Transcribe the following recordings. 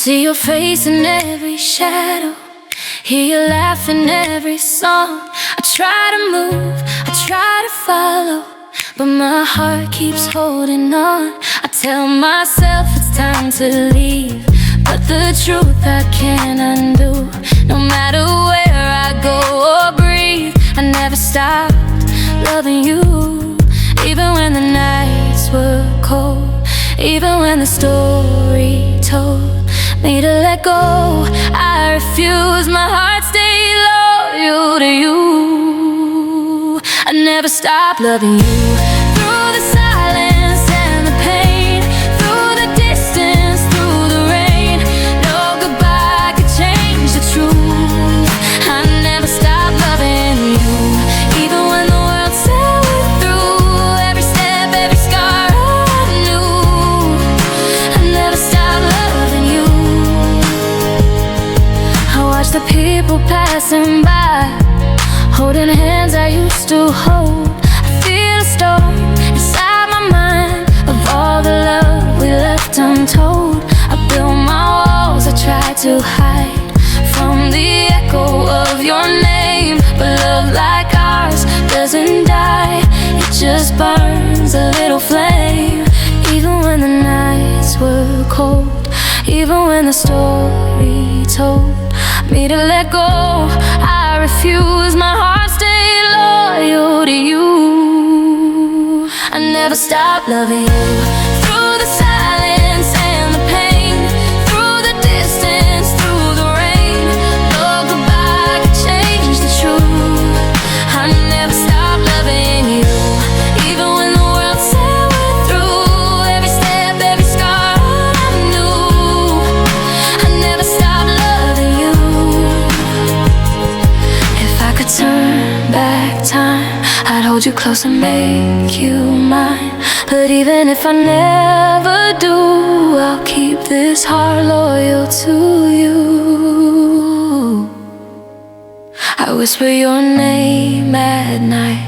See your face in every shadow, hear you laugh in every song. I try to move, I try to follow, but my heart keeps holding on. I tell myself it's time to leave, but the truth I can't undo. No matter where I go or breathe, I never stopped loving you. Even when the nights were cold, even when the story told me to let go, I refuse. My heart stayed loyal to you. I never stopped loving you. Through the silence and the pain, through the distance, through the rain, no goodbye could change the truth. I never stopped loving you. Even when the world said we're through, every step, every scar I knew, I never stopped loving you. I watch the people passing by, holding hands I used to hold. I feel a storm inside my mind of all the love we left untold. I built my walls, I tried to hide from the echo of your name, but love like ours doesn't die, it just burns a little flame. Even when the nights were cold, even when the story told me to let go, I refuse. My heart stayed loyal to you. I never stopped loving you. Through the silence and the pain, through the distance, through the rain, no goodbye could change the truth. I never stopped loving you. Even when the world said we're through, every step, every scar I knew, I never stopped loving you. If I could turn back time, I'd hold you close and make you mine. But even if I never do, I'll keep this heart loyal to you. I whisper your name at night,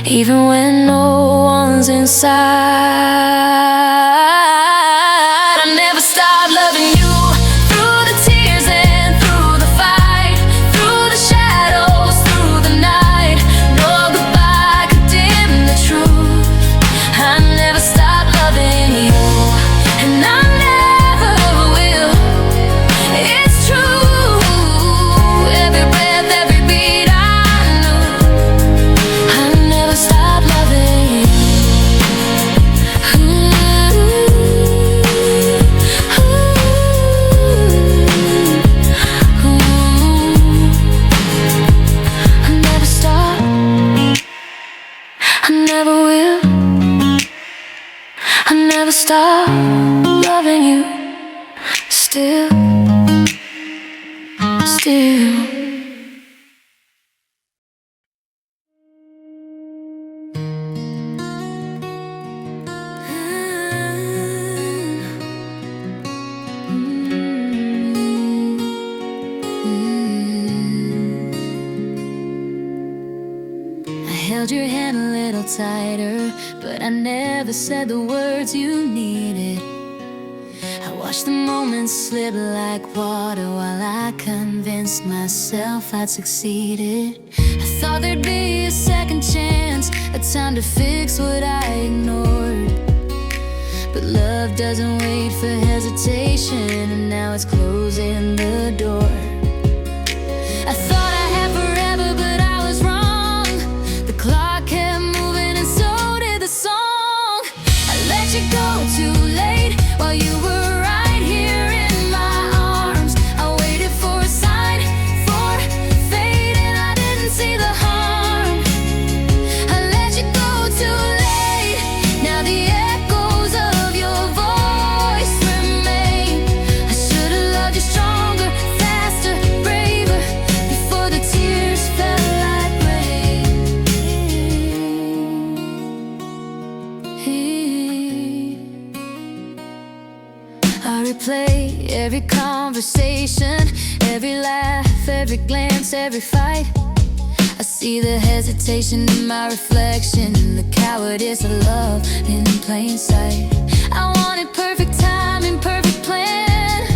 even when no one's inside. I never stopped loving you. Through the tears and through the fight, through the shadows, through the night, no goodbye could dim the truth. I never stopped loving you, and I never will. It's true. Every breath, every beat I knew, I never stopped loving you. I never stop, I never will. I never stop loving you. Still. I held your hand a little tighter, but I never said the words you needed. I watched the moments slip like water while I convinced myself I'd succeeded. I thought there'd be a second chance, a time to fix what I ignored. But love doesn't wait for hesitation, and now it's closing the door. I thought I had forever, but I was wrong. The clock kept moving and so did the song. I let you go too late while you were right here in my arms. I waited for a sign, for fate, and I didn't see the harm. I let you go too late. Now the echoes of your voice remain. I should've loved you stronger, faster, braver, before the tears fell like rain. I replay every conversation, every laugh, every glance, every fight. I see the hesitation in my reflection, the cowardice of love in plain sight. I wanted perfect time and perfect plan,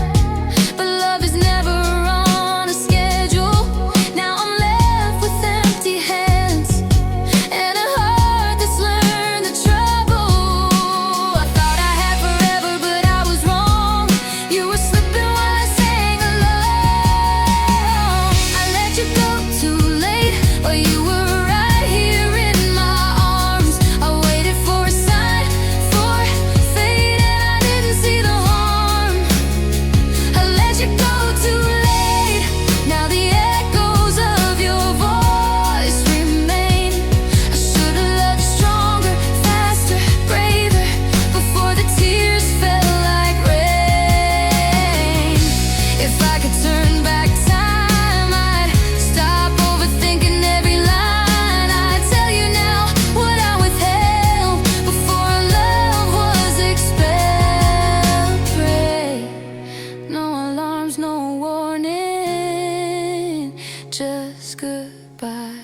just goodbye.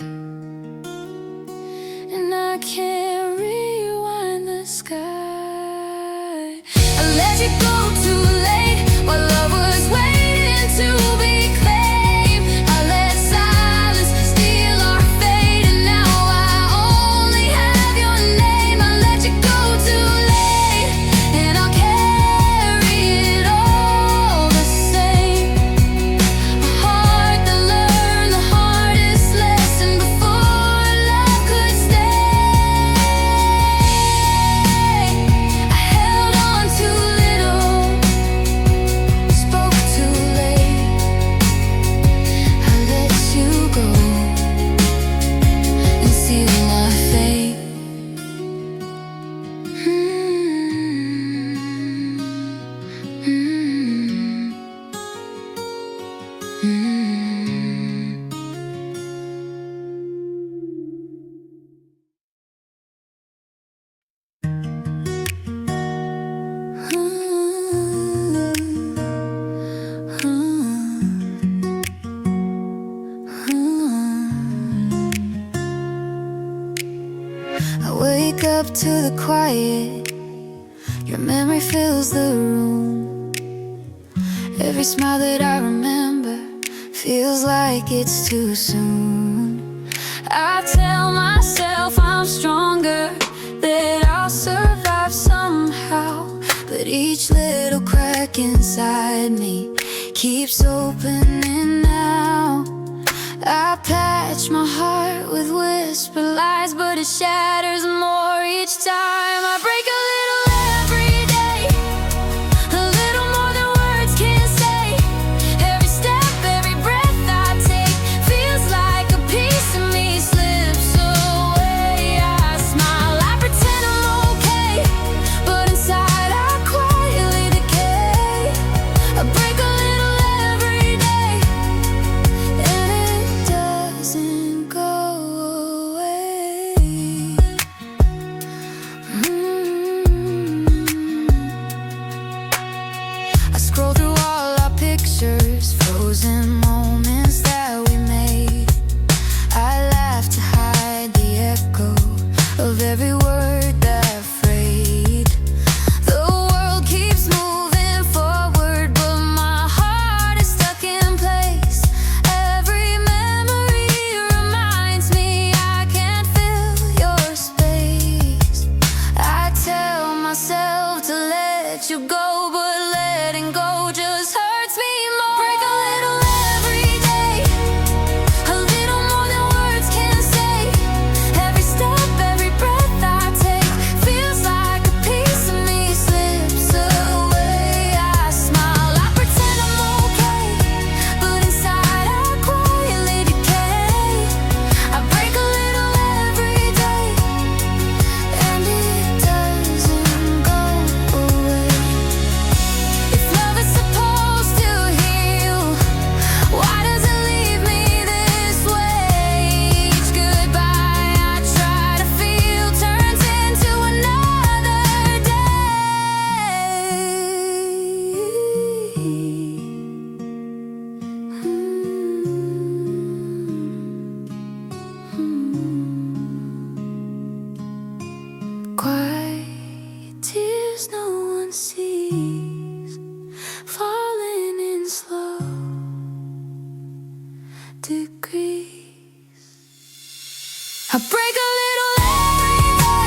And I can't rewind the sky. I let you go too late while love was waiting to be claimed. I let silence steal our fate, and now I only have your name. I let you go too late, and I'll carry it all the same. A heart that learned the hardest lesson before love could stay. I held on too little, spoke too late. I let you go and seal my fate. I wake up to the quiet. Your memory fills the room. Every smile that I remember feels like it's too soon. I tell myself I'm stronger, that I'll survive somehow. But each little crack inside me keeps opening now. I patch my heart with whisper lies, but it shatters more each time. I break a little every day, a little more than words can say. Every step, every breath I take feels like a piece of me slips away. I smile, I pretend I'm okay, but inside I quietly decay. I break a little every day, and it doesn't go away. I scroll through all our pictures, frozen moments that we made. I laugh to hide the echo of every word that I frayed. The world keeps moving forward, but my heart is stuck in place. Every memory reminds me I can't fill your space. I tell myself to let you go, but letting go just hurts me more. Break a little every day, a little more than words can say. Every step, every breath I take feels like a piece of me slips away. I smile, I pretend I'm okay, but inside I quietly decay. I break a little every day, and it doesn't go away. If love is supposed to heal, why does it leave me this way? Each goodbye I try to feel turns into another day. Quiet tears no one sees, falling in slow degrees. I break a little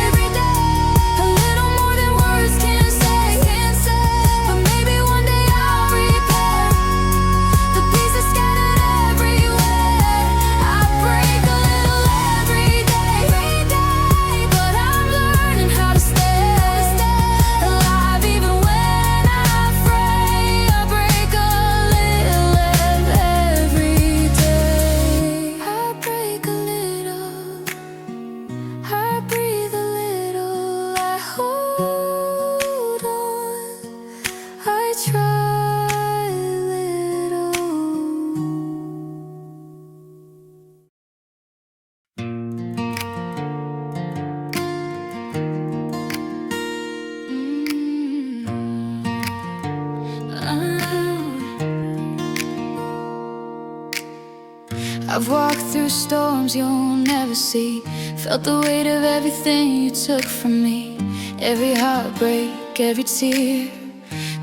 every day, a little more than words can say. But maybe one day I'll repair the pieces scattered everywhere. I break a little every day, but I'm learning how to stay alive even when I fray. I break a little every day. I break a little I've walked through storms you'll never see, felt the weight of everything you took from me. Every heartbreak, every tear,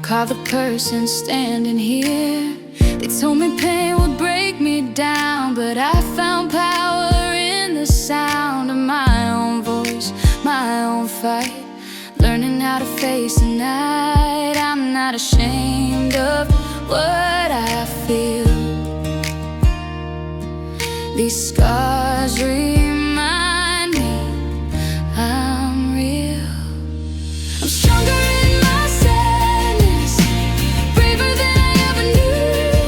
carved the person standing here. They told me pain would break me down, but I found power in the sound of my own voice, my own fight. Learning how to face the night. I'm not ashamed of what I feel. These scars remind me I'm real. I'm stronger in my sadness, braver than I ever knew.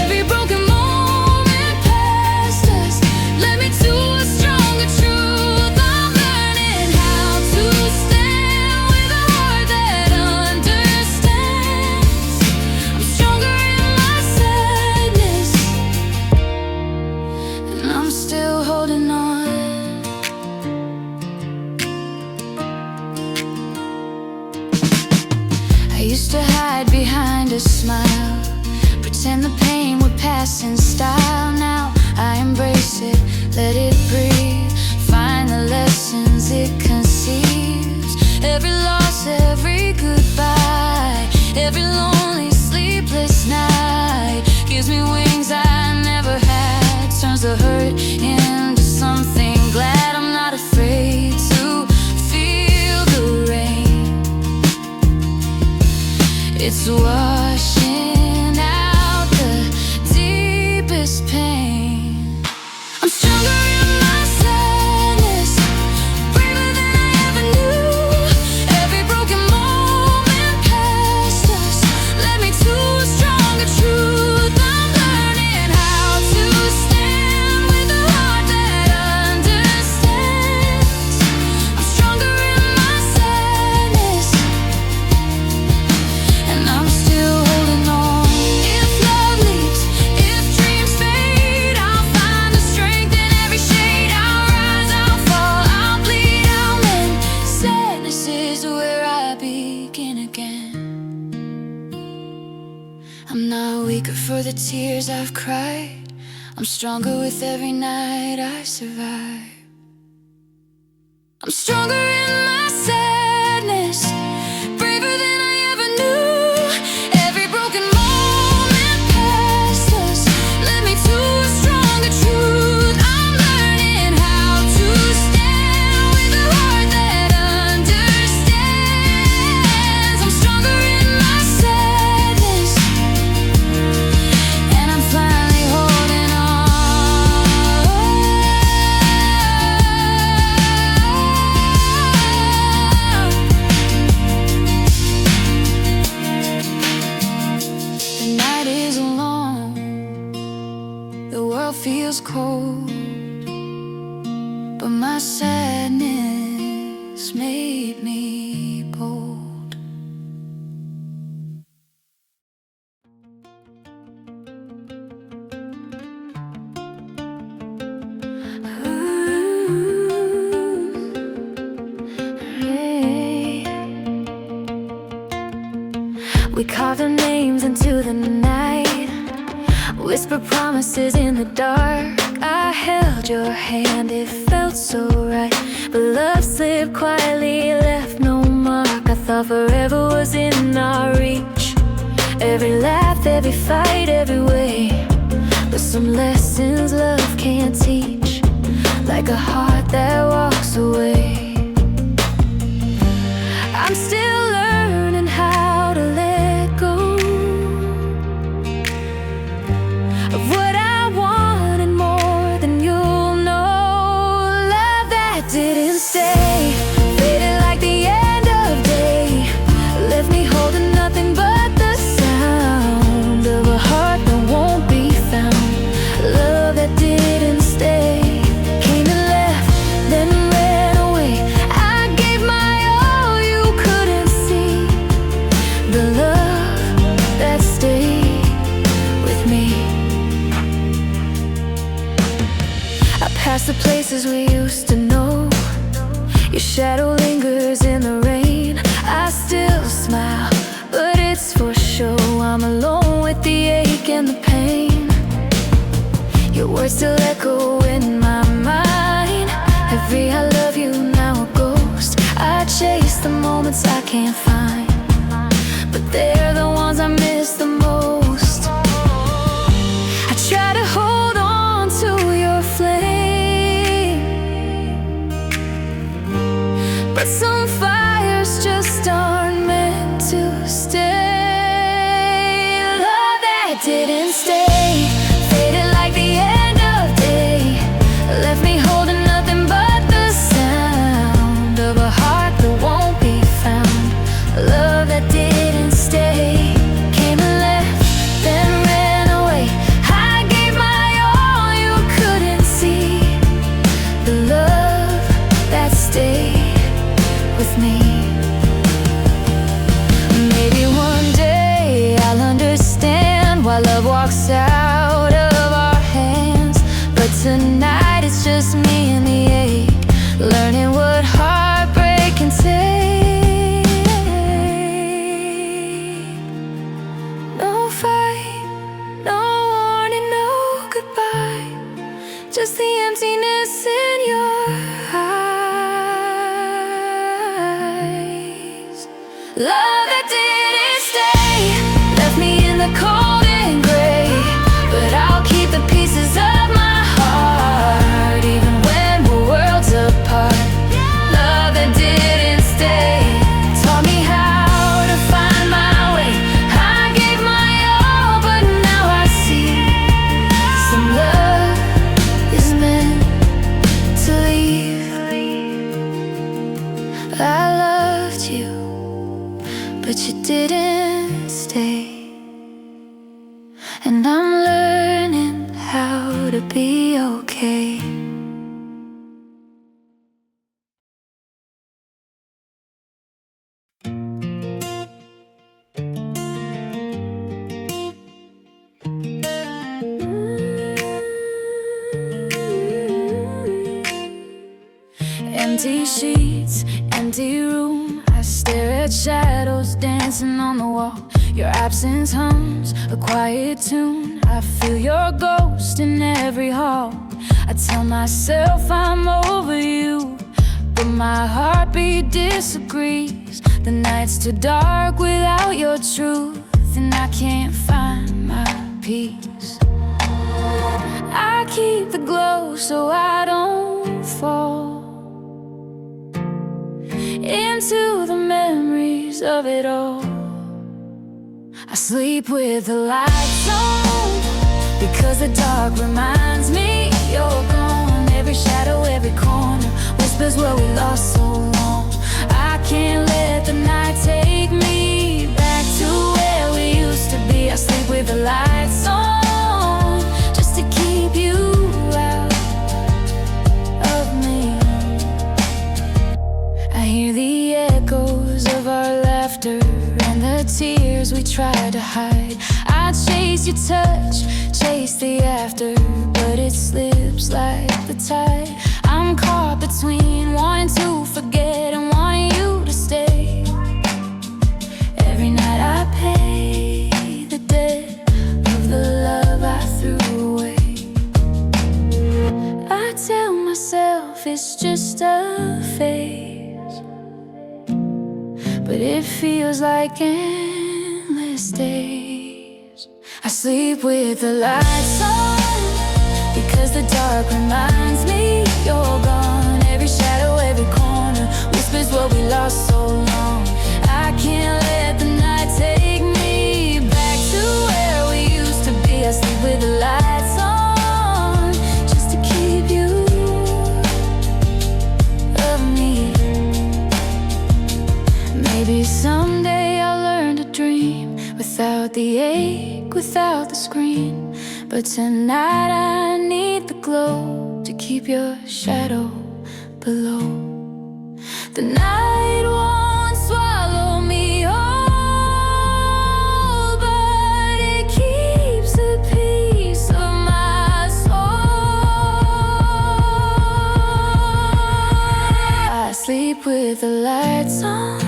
Every broken moment past us led me to a stronger truth. I'm learning how to stand with a heart that understands. I'm stronger in my sadness, and I'm still holding on. I used to hide behind a smile, pretend the pain would pass in style. Now I embrace it, let it breathe, find the lessons it conceives. Every loss, every goodbye, every lonely sleepless night gives me wings I never had, turns the hurt into something glad. I'm not afraid to feel the rain. It's washing out the deepest pain. I'm stronger in my sadness, braver than I ever knew. Every broken moment past us led me to a stronger truth. I'm learning how to stand with a heart that understands. I'm stronger in my sadness, and I'm still holding on. If love leaves, if dreams fade, I'll find the strength in every shade. I'll rise, I'll fall, I'll bleed out when sadness is where I begin again. I'm not weaker for the tears I've cried, I'm stronger with every night I survive. I'm stronger in my sadness, braver than I ever knew. Every broken moment past us led me to a stronger truth. I'm learning how to stand with a heart that understands. I'm stronger in my sadness, and I'm finally holding on. The night is long, the world feels cold, but my sadness made me bold. We carved our names into the night, whisper promises in the dark. I held your hand, it felt so right, but love slipped quietly, left no mark. I thought forever was in our reach, every laugh, every fight, every way. But some lessons love can't teach, like a heart that walks away. I'm still learning how to let go of what I wanted more than you'll know. Love that didn't stay, faded like the end of day, left me holding nothing but the sound of a heart that won't be found. Love that didn't stay, came and left, then ran away. I gave my all, you couldn't see the love that stayed with me. I passed the places we used to know, your shadow lingers in the rain. I still smile, but it's for show. I'm alone with the ache and the pain. Your words still echo in my mind. Every I love you now a ghost. I chase the moments I can't find, but they're the ones I miss the most. I try to hold on to your flame, but some fires just aren't meant to stay. Love that didn't stay, faded like the end of day, left me holding nothing but the sound of a heart that won't be found. Love that didn't stay, came and left, then ran away. I gave my all, you couldn't see the love that stayed with me. Maybe one day I'll understand why love walks out of our hands, but tonight it's just me and the ache, learning what heartbreak can take. No fight, no warning, no goodbye, just the emptiness in your eyes. Love that didn't stay, left me in the cold and gray, but I'll keep the pieces of my heart, even when we're worlds apart. Love that didn't stay, taught me how to find my way. I gave my all, but now I see some love is meant to leave. I loved you, but you didn't stay, and I'm learning how to be okay. Empty sheets, empty room, I stare at shadows dancing on the wall. Your absence hums a quiet tune, I feel your ghost in every hall. I tell myself I'm over you, but my heartbeat disagrees. The night's too dark without your truth, and I can't find my peace. I keep the glow so I don't fall into the memories of it all. I sleep with the lights on, because the dark reminds me you're gone. Every shadow, every corner whispers what we lost so long. I can't let the night take me back to where we used to be. I sleep with the lights on, just to keep you out of me. I hear the echoes of our laughter and the tears we tried to hide. I chase your touch, chase the after, but it slips like the tide. I'm caught between wanting to forget and wanting you to stay. Every night I pay the debt of the love I threw away. I tell myself it's just a phase, but it feels like endless days. I sleep with the lights on, because the dark reminds me you're gone. Every shadow, every corner whispers what we lost so long. I can't let the night take me back to where we used to be. I sleep with the lights on, just to keep you of me. Maybe someday I'll learn to dream without the ache, without the screen, but tonight I need the glow to keep your shadow below. The night won't swallow me whole, but it keeps a piece of my soul. I sleep with the lights on,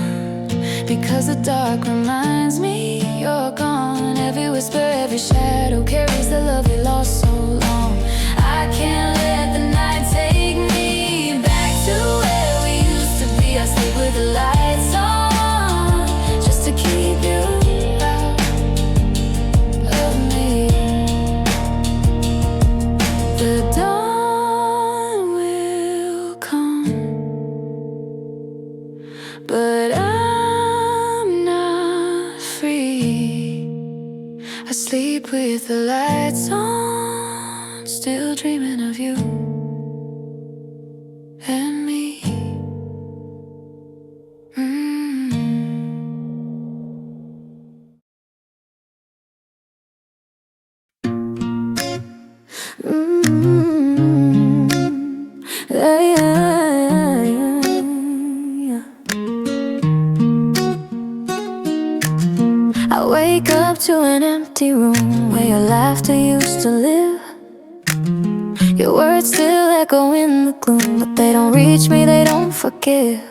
because the dark reminds me you're gone. Every whisper, every shadow carries the love we lost so long. The dawn will come, but I'm not free. I sleep with the lights on, still dreaming of you and me. Yeah. I wake up to an empty room where your laughter used to live. Your words still echo in the gloom, but they don't reach me, they don't forgive.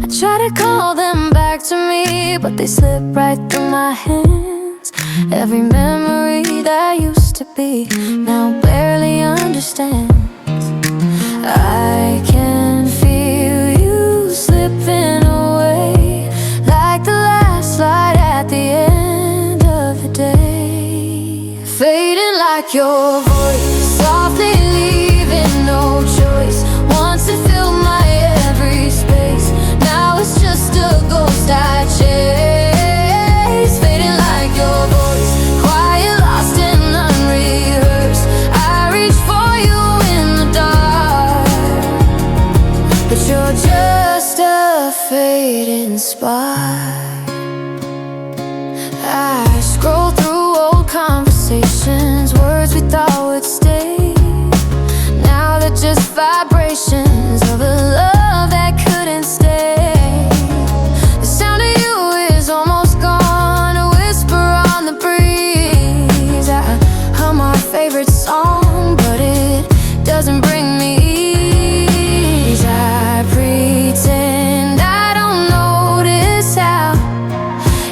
I try to call them back to me, but they slip right through my hands. Every memory that used to be now barely understands. I can feel you slipping away, like the last light at the end of the day. Fading like your voice, softly leaving no choice. Once it filled my every space, now it's just a ghost I chase. Fading like your voice, quiet, lost and unrehearsed. I reach for you in the dark, but you're just a fading spark. I scroll through old conversations, words we thought would stay. Now they're just vibrations of a love that couldn't stay. The sound of you is almost gone, a whisper on the breeze. I hum our favorite song, but it doesn't bring me ease. I pretend I don't notice how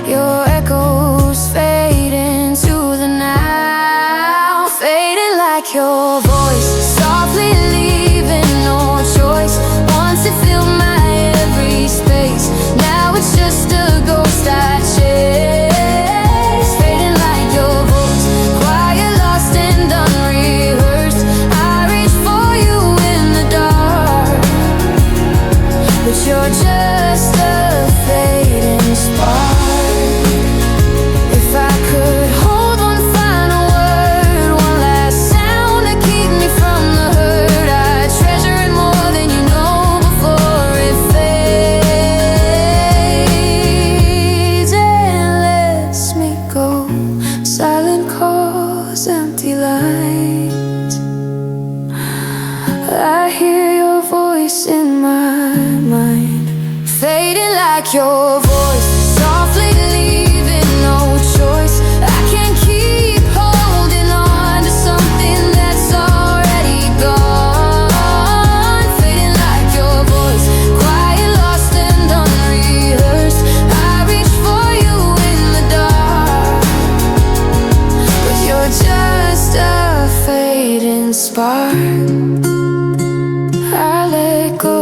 your echoes fade into the now. Fading like your voice, softly leaving no choice. Once it filled my every space, now it's just a ghost I chase. Fading like your voice, quiet, lost and unrehearsed. I reach for you in the dark, but you're just a fading spark. If I could hold one final word, one last sound to keep me from the hurt, I'd treasure it more than you know before it fades and lets me go. Silent calls, empty lines. I hear your voice in my mind. Fading like your voice, softly leaving no choice. I can't keep holding on to something that's already gone. Fading like your voice, quiet, lost and unrehearsed. I reach for you in the dark, but you're just a fading spark. I let go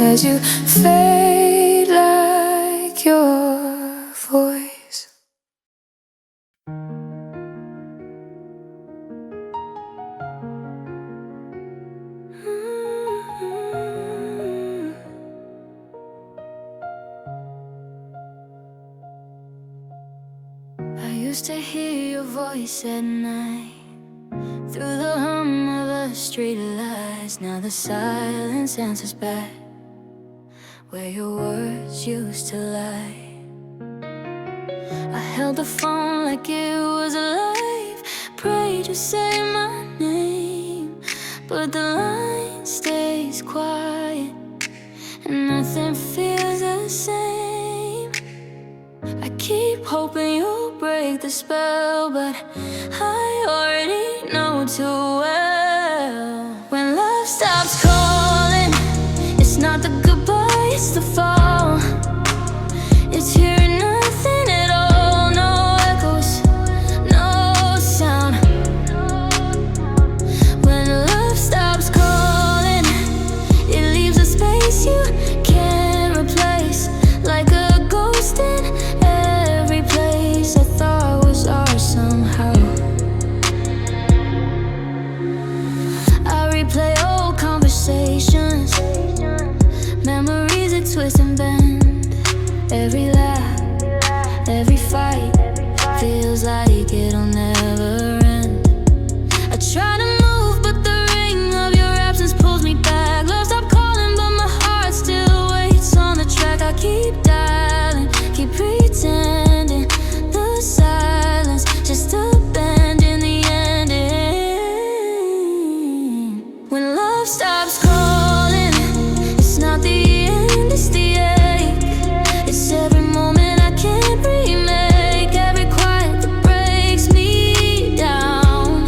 as you fade like your voice. I used to hear your voice at night, through the hum of the street lights. Now the silence answers back, where your words used to lie. I held the phone like it was alive, prayed you say my name, but the line stays quiet and nothing feels the same. I keep hoping you'll break the spell, but I already know too well. When love stops calling, it's not the goodbye, it's the fall. It's hearing nothing at all, no echoes, no sound. When love stops calling, it leaves a space you can't replace, like a ghost in every place I thought like it'll never end. I try to move, but the ring of your absence pulls me back. Love stopped calling, but my heart still waits on the track. I keep dialing, keep pretending the silence just a bend in the ending. When love stops calling, it's not the end, it's the ache. It's every moment I can't remake, every quiet that breaks me down.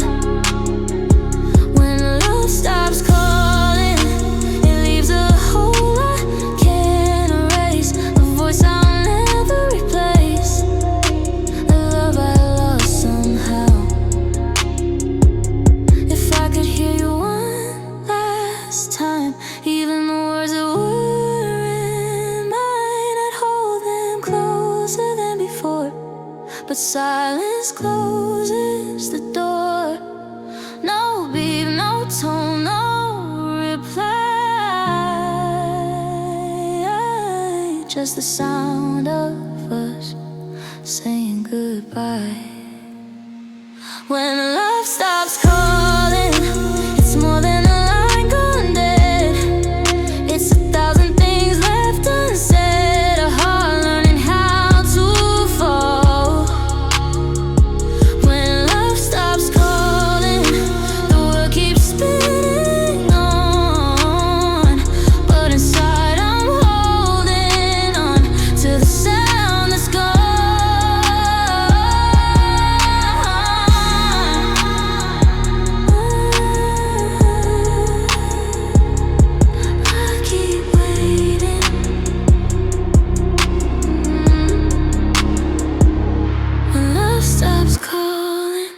When love stops calling, it leaves a hole I can't erase, a voice I'll never replace, a love I lost somehow. If I could hear you one last time, even the words that were in mine, I'd hold them closer than before. But silence closes the door. No beep, no tone, no reply, just the sound of us saying goodbye. When love stops calling, it's more than a line gone dead. It's 1,000 things left unsaid, a heart learning how to fall. When love stops calling, the world keeps spinning on, but inside I'm holding on to the sound that's gone. I keep waiting. When love stops calling.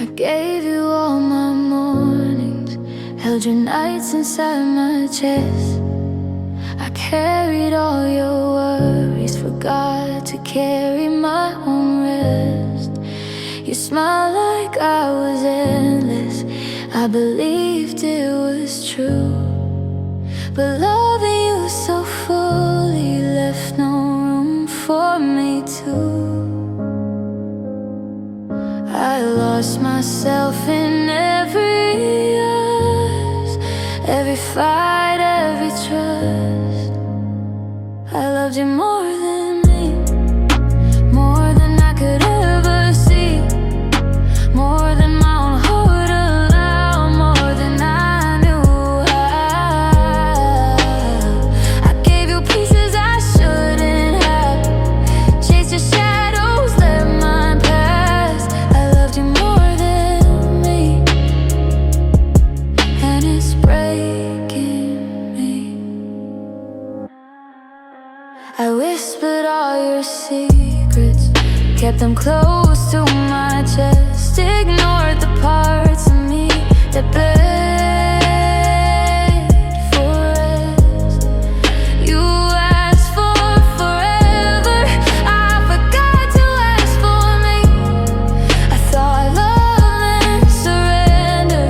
I gave you all my mornings, held your nights inside my chest. I carried all your worries, forgot to carry my own rest. You smiled like I was endless, I believed it was true. But loving you so fully left no room for me to. I lost myself in every years, every fight, every trust. I loved you more than me, more than I could ever see, more than my own heart allowed, more than I knew how. I gave you pieces I shouldn't have, chased your shadows, let mine pass. I loved you more than me, and it's breaking me. I whispered all your secrets, kept them close to my chest, ignored the parts of me that begged for rest. You asked for forever, I forgot to ask for me. I thought love meant surrender,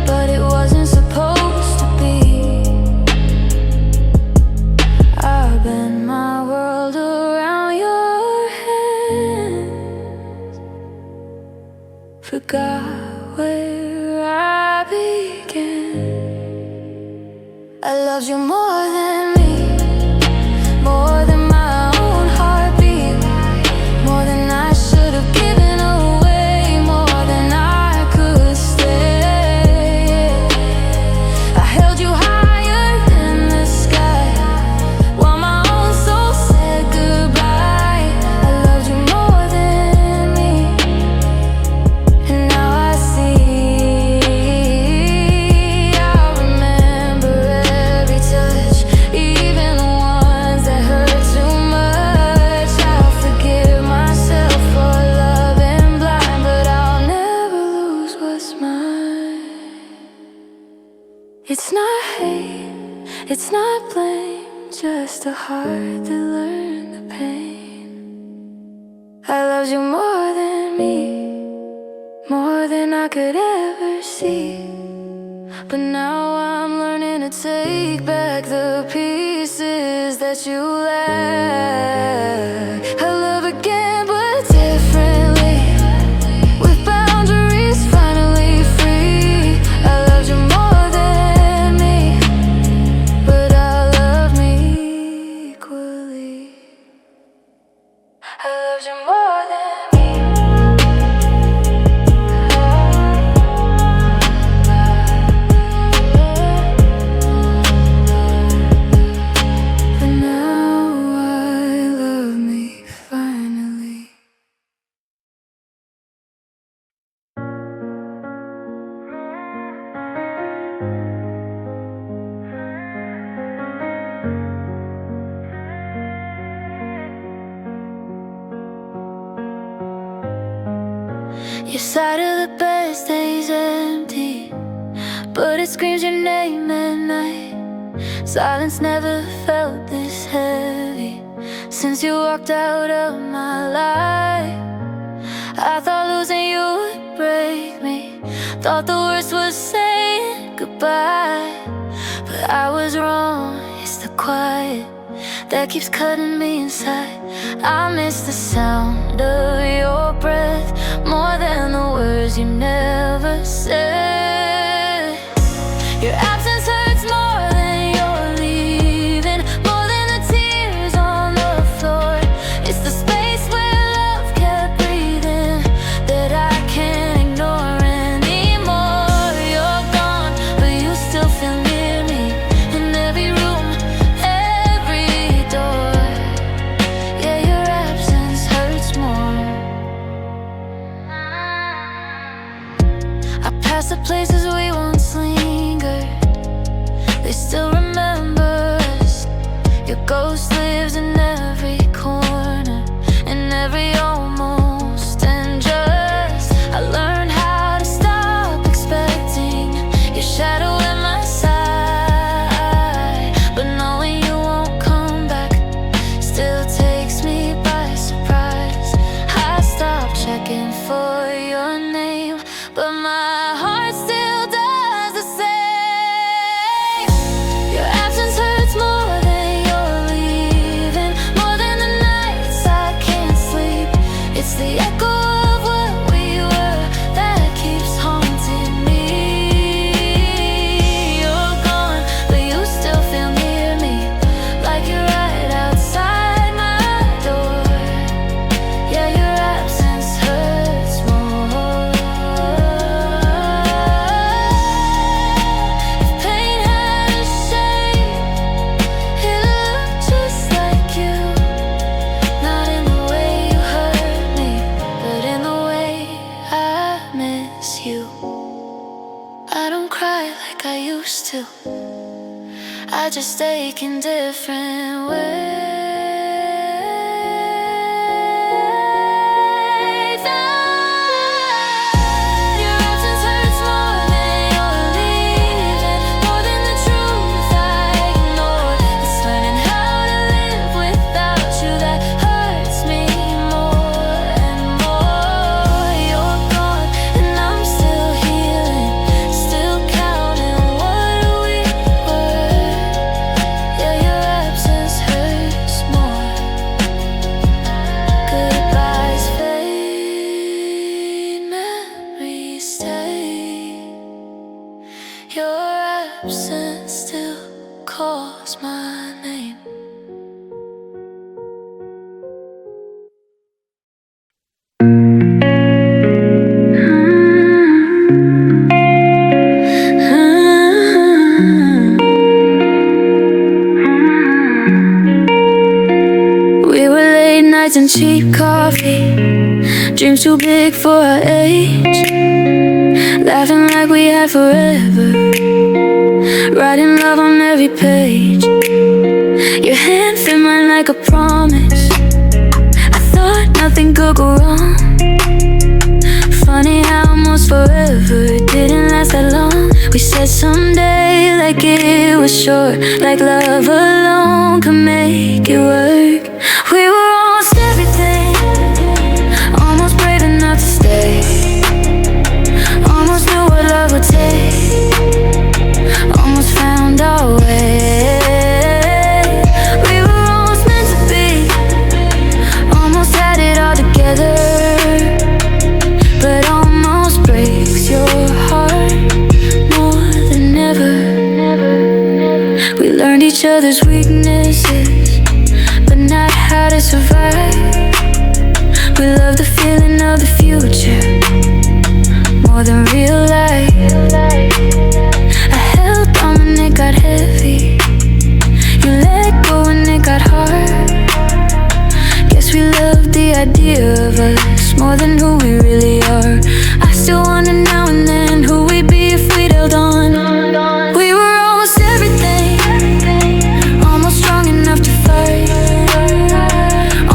but it wasn't supposed to be. I bent my world around your hands, forgot where I began. I loved you more than me, more than my own heartbeat, more than I should have given away, more than I could stay. I held you higher than the sky, while my own soul said goodbye. I loved you more than me, and now I see. I remember every touch, even the ones that hurt too much. I'll forgive myself for loving blind, but I'll never lose what's mine. It's not hate, it's not blame, just a heart that learned the pain. I I loved you more than me, more than I could ever see. But now I'm learning to take back the pieces that you lack. I love again but differently, with boundaries finally free. I loved you more than me, but I love me equally. I loved you more than me. But now I love me finally. Your side of the bed stays empty, but it screams your name at night. Silence never felt this heavy since you walked out of my life. I thought losing you would break me, thought the worst was saying goodbye. But I was wrong, it's the quiet that keeps cutting me inside. I miss the sound of your breath more than the words you never said. Your absence hurts more than you're leaving, more than the tears on the floor. It's the space where love kept breathing that I can't ignore anymore. You're gone, but you still feel near me, in every room, every door. Yeah, your absence hurts more. I pass the places we once lingered, they still remember us. Your ghost lives in every corner, in every almost and just. I learned how to stop expecting your shadow at my side, but knowing you won't come back still takes me by surprise. I stopped checking for your name, but my heart still does the same. Your absence hurts more than you're leaving, more than the nights I can't sleep. It's the echo of what we were that keeps haunting me. You're gone, but you still feel near me, like you're right outside my door. Yeah, your absence hurts more. If pain had a shape, it looked just like you. Not in the way you hurt me, but in the way I miss you. I don't cry like I used to, I just ache in different ways. Your absence hurts more than you're leaving, more than the truth I ignored. It's learning how to live without you that hurts me more and more. You're gone, and I'm still healing, still counting what we were. Yeah, your absence hurts more. Goodbyes fade, memories stay. Your absence still calls my name. We were late nights and cheap coffee, dreams too big for our age, laughing like we had forever, writing love on every page. Your hand fit mine like a promise, I thought nothing could go wrong. Funny how almost forever didn't last that long. We said someday like it was short, like love alone could make it work. We were almost everything, other's weaknesses, but not how to survive. We love the feeling of the future more than real life. I held on when it got heavy, you let go when it got hard. Guess we love the idea of us more than who we really are. I still wonder now and then who we'd be if we'd held on. We were almost everything, almost strong enough to fight,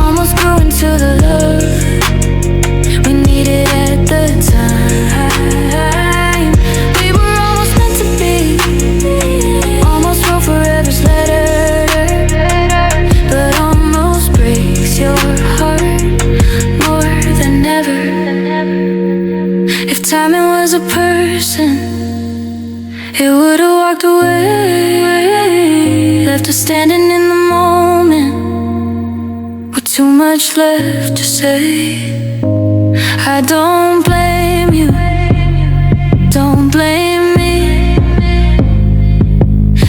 almost grew into the love we needed at the time. We were almost meant to be, almost wrote forever's letter, but almost breaks your heart more than ever. If timing was a person, it would've walked away, left us standing in the moment with too much left to say. I don't blame you, don't blame me.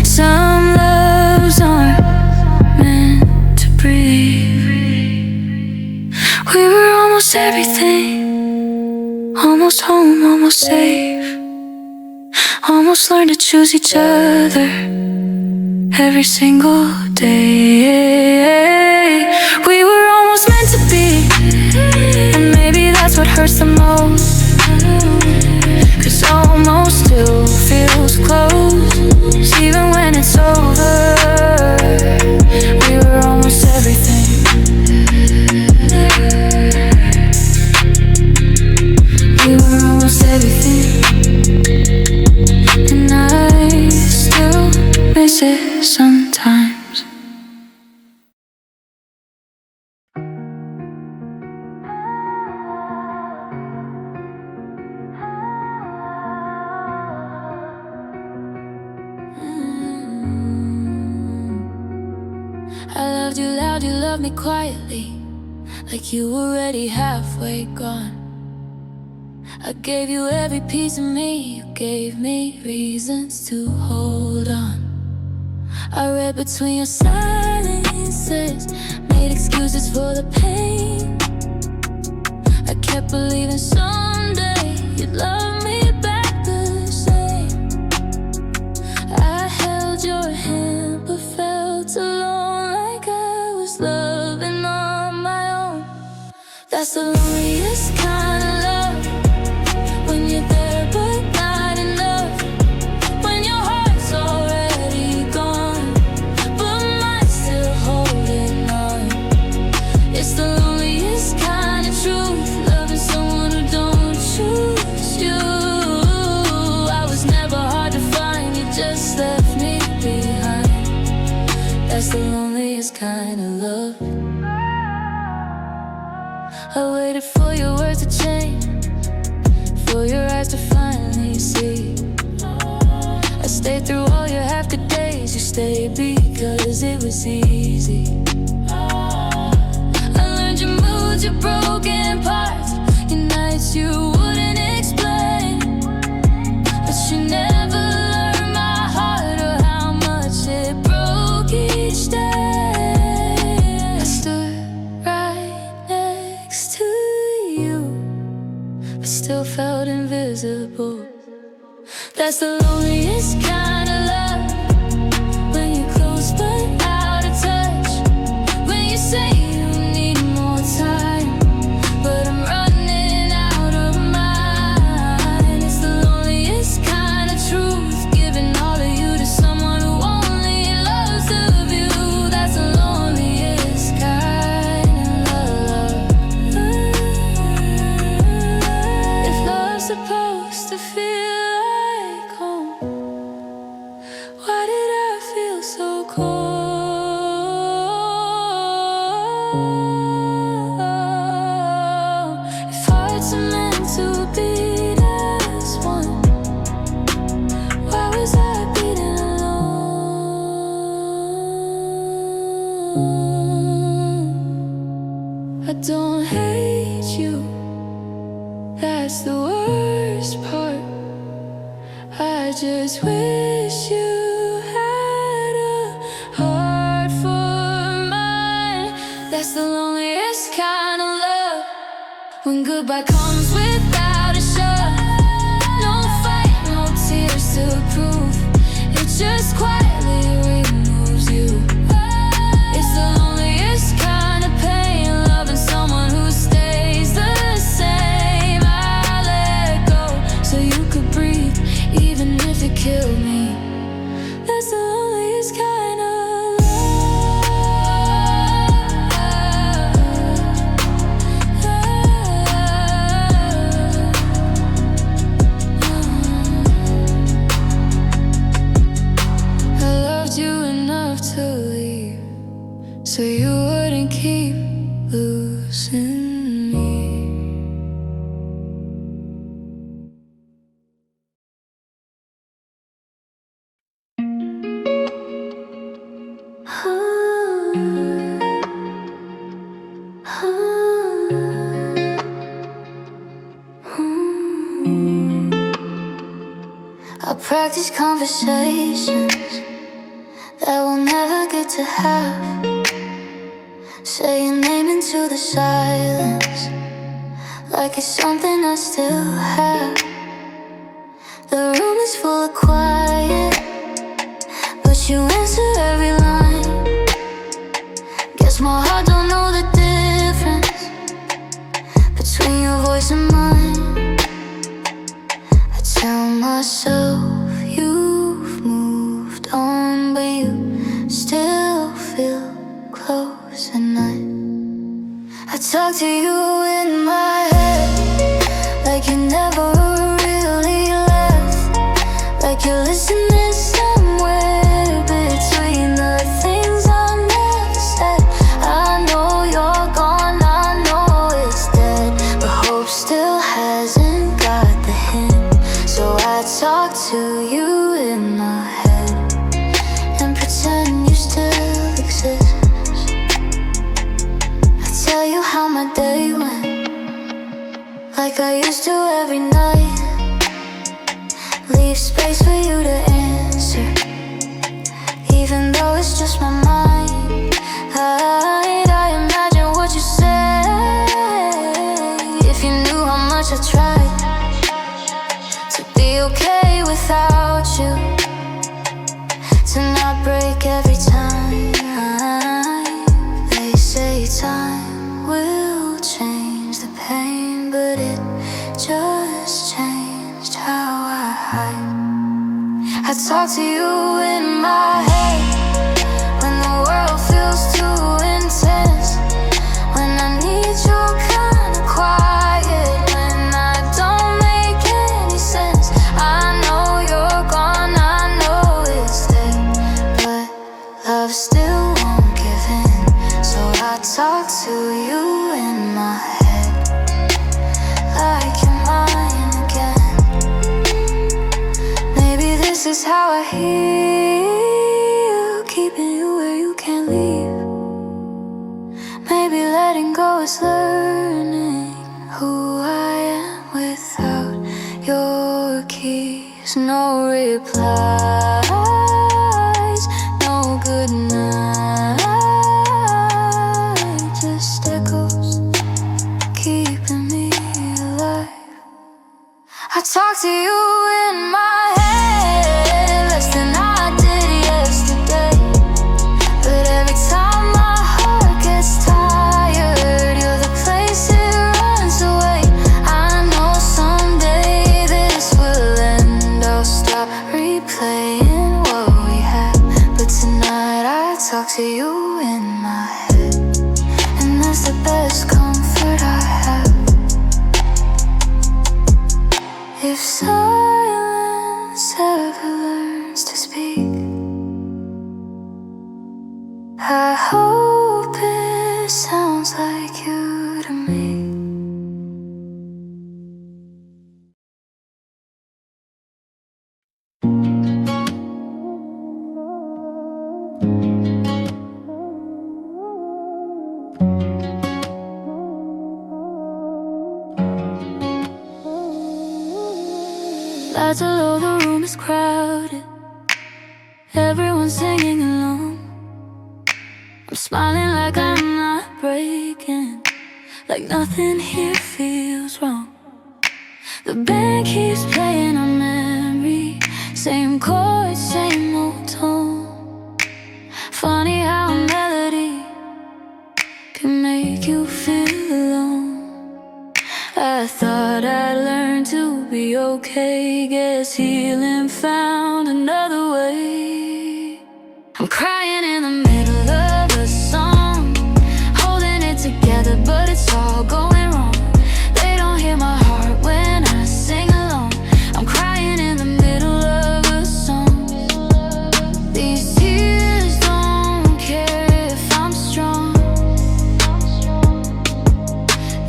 Some loves aren't meant to breathe. We were almost everything, almost home, almost safe, almost learned to choose each other every single day. We were almost meant to be, and maybe that's what hurts the most, 'cause almost still feels close, even when it's over. We were almost everything. We were almost everything, and I still miss it sometimes. I loved you loud, you loved me quietly, like you were already halfway gone. I gave you every piece of me, you gave me reasons to hold on. I read between your silences, made excuses for the pain. I kept believing someday you'd love me back the same. I held your hand but felt alone, like I was loving on my own. That's the loneliest kind of love, when you're there but not enough, when your heart's already gone but mine's still holding on. It's the loneliest kind of truth, loving someone who don't choose you. I was never hard to find, you just left me behind. That's the loneliest kind of love. I waited for your words to change, for your eyes to finally see. I stayed through all your half good days, you stayed because it was easy. I learned your moods, your broken parts, your nights you wouldn't explain, but you never learned my heart or how much it broke each day. I stood right next to you, but still felt invisible. That's the loneliest kind of love, when you're close but out of touch, when you say you need more time, but I'm running out of mine. It's the loneliest kind of truth, giving all of you to someone who only loves the view. That's the loneliest kind of love. If love's supposed to feel like home, why did I feel so cold? If hearts are meant to beat as one, why was I beating alone? I don't hate you, that's the worst part. I just wish you had a heart. When goodbye comes without a shot, no fight, no tears to prove. It just quietly removes you. It's the loneliest kind of pain, loving someone who stays the same. I let go so you could breathe, even if it killed me. That's the loneliest kind of so you wouldn't keep losing me. I practice conversations that we'll never get to have. Say your name into the silence, like it's something I still have. The room is full of quiet, but you answer every line. Guess my heart don't know the difference between your voice and mine. I tell myself you've moved on, but you still feel close at night. I talk to you in my head, like you never really left, like you're listening somewhere between the things I never said. I know you're gone, I know it's dead, but hope still hasn't got the hint. So I talk to you in my head and pretend you still exist. Tell you how my day went, like I used to every night. Leave space for you to answer, even though it's just my mind. I imagine what you say, if you knew how much I tried to be okay without you, to not break every time. They say time will change the pain, but it just changed how I hide. I talk to you in my head when the world feels too intense, when I need your kind of quiet, when I don't make any sense. I know you're gone, I know it's dead, but love still won't give in. So I talk to you in my head, like you're mine again. Maybe this is how I heal, keeping you where you can't leave. Maybe letting go is learning who I am without your keys. No replies, no good night, just echoes keeping me alive. I talk to you in my head less than I did yesterday, but every time my heart gets tired, you're the place it runs away. I know someday this will end, I'll stop replaying what we had, but tonight I talk to you in my head, and that's the best comfort I have. If silence ever learns to speak, I hope it sounds like you to me. Lights are low, the room is crowded, everyone's singing along. I'm smiling like I'm not breaking, like nothing here feels wrong. The band keeps playing our memory, same chords, same old tone. Funny how a melody can make you feel alone. I thought I'd learn to be okay, guess healing found another way. I'm crying in the middle of a song, holding it together but it's all going wrong. They don't hear my heart when I sing along. I'm crying in the middle of a song. These tears don't care if I'm strong.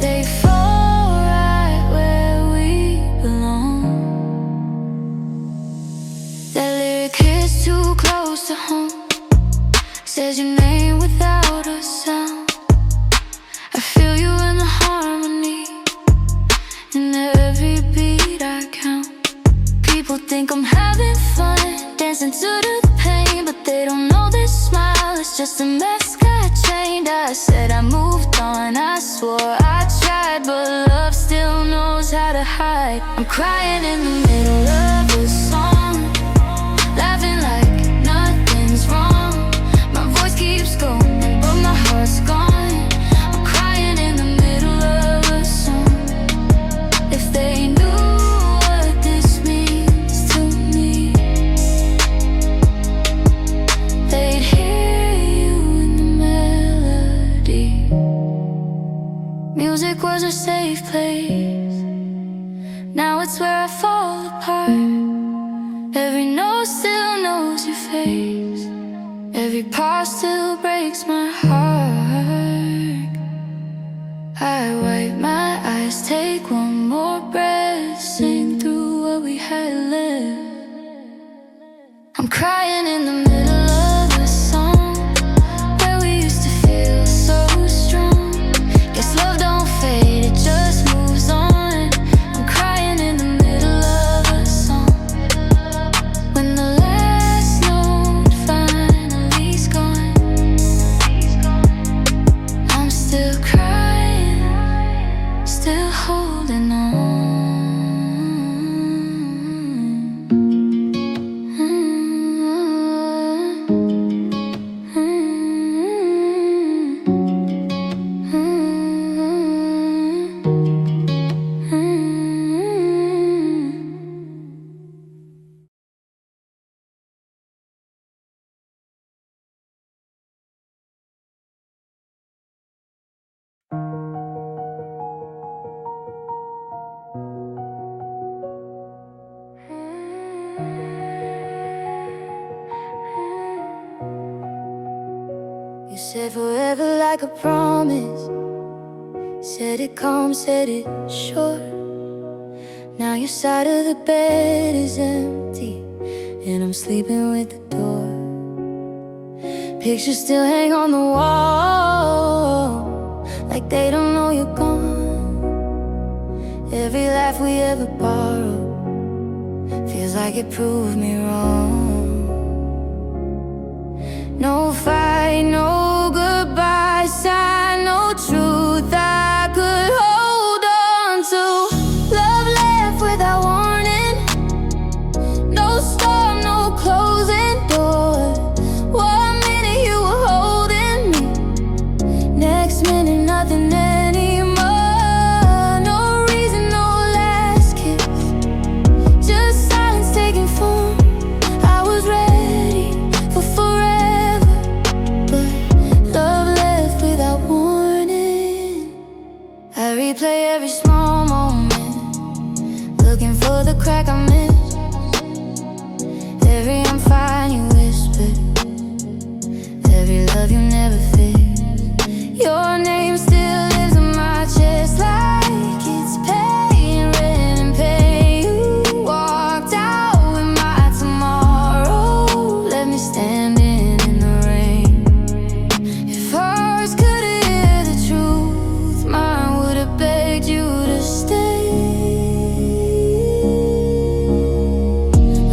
They fall right where we belong. That lyric hits too close to home, says your name without a sound. I feel you in the harmony, in every beat I count. People think I'm having fun, dancing to the pain, but they don't know this smile is just a mask I chained. I said I moved on, I swore I tried, but love still knows how to hide. I'm crying in the middle of a song, laughing like nothing's wrong. My voice keeps going, but my heart's gone. I'm crying in the middle of a song. If they knew what this means to me, they'd hear you in the melody. Music was a safe place, now it's where I fall apart. Every note still knows your face, every part still breaks my heart. I wipe my eyes, take one more breath, sing through what we had left. I'm crying in the middle of a song, where we used to feel so strong. Guess love don't fade, it just moves on. I'm crying in the middle of a song, when the last note finally's gone. I'm still crying, still holding on. You said forever like a promise, said it calm, said it short. Now your side of the bed is empty, and I'm sleeping with the door. Pictures still hang on the wall, like they don't know you're gone. Every laugh we ever borrowed feels like it proved me wrong. No fight, no goodbye sign, no truth I could hold on to. Love left without warning, no storm, no closing door. One minute you were holding me, next minute nothing anymore. No reason, no last kiss, just silence taking form. I was ready for forever, but love left without warning. I replay every small moment, looking for the crack I missed. Every I'm fine you whispered, every love you never fixed. Your name still lives in my chest like it's pain, written pain. You walked out with my tomorrow, left me standing in the rain. If hearts could hear the truth, mine would have begged you to stay.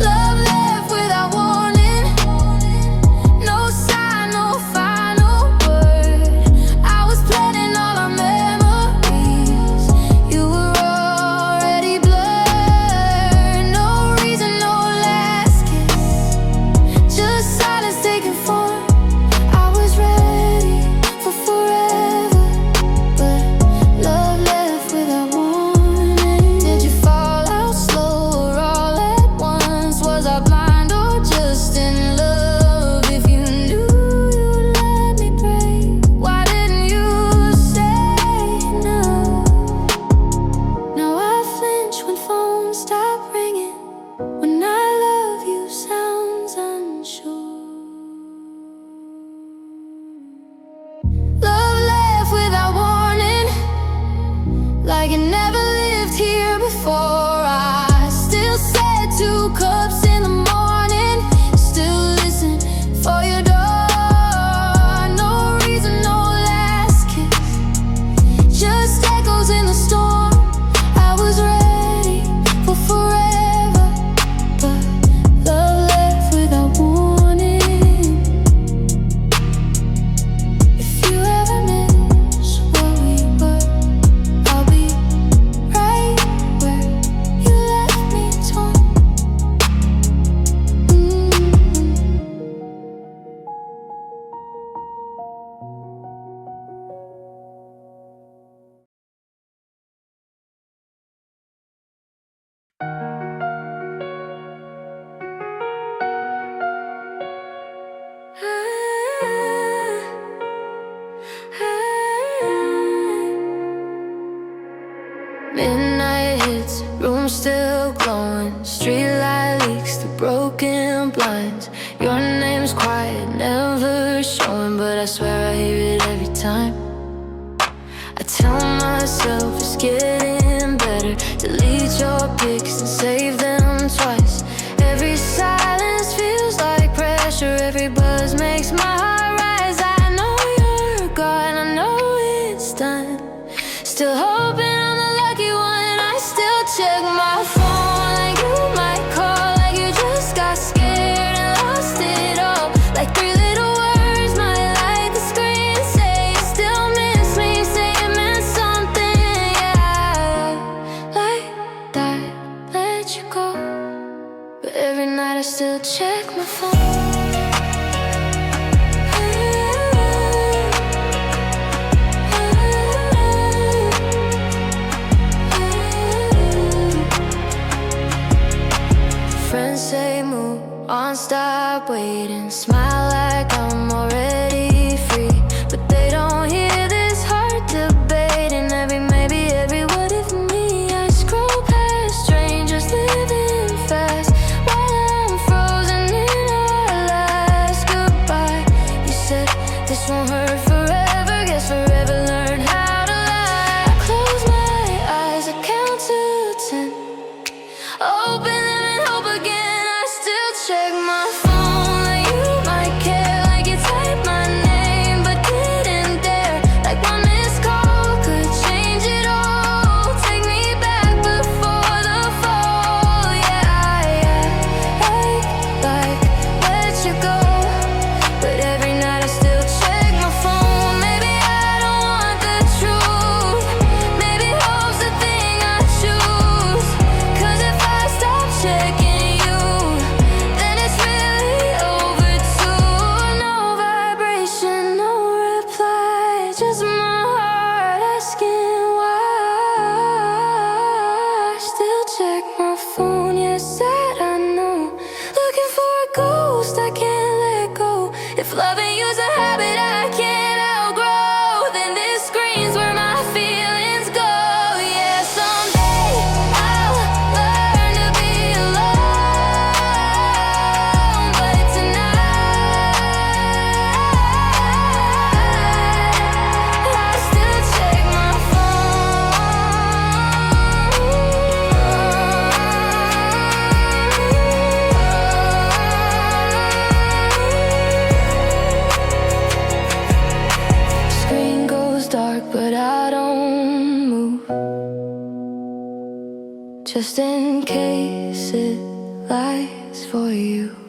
Love left without warning, no sign, no final word. I was planning was here before. I still said 2 cups in the morning, still listen for your door. No reason, no last kiss, just echoes in the storm. I was ready for forever, but love left without warning. If you ever miss what we were, I'll be right where you left me torn. Midnight hits, room still glowing, streetlight leaks through broken blinds. Your name's quiet, never showing, but I swear I hear it every time. I tell myself it's getting better, delete your pics and save them twice. Every silence feels like pressure, every buzz makes my heart rise. I know you're gone, I know it's done, still hoping I'm the lucky one. I still check my phone like you might call, like you just got scared and lost it all. Like 3 little words might light the screen, say you still miss me, say it meant something, yeah. Like that, let you go, but every night I still check my phone. Friends say move on, stop waiting, smile like I'm already free, but they don't hear this heart debating every maybe, every what if me. I scroll past strangers living fast while I'm frozen in our last goodbye. You said this won't hurt forever, guess forever learn how to lie. I close my eyes, I count to 10, open them and hope again. I still check my phone like you might care, like you typed my name but didn't dare. Like one missed call could change it all, take me back before the fall, yeah, yeah. Like let you go, but every night I still check my phone. Maybe I don't want the truth, maybe hope's the thing I choose, 'cause if I stop checking you, then it's really over too. No vibration, no reply, just my heart asking why. I still check my phone, yes, that I know, looking for a ghost I can't let go. If loving you's a habit I can't outgrow, then this screen's where my feelings go. Yeah, someday I'll learn to be alone, but tonight I still check my phone. Screen goes dark, but I don't move, just in case it lies for you.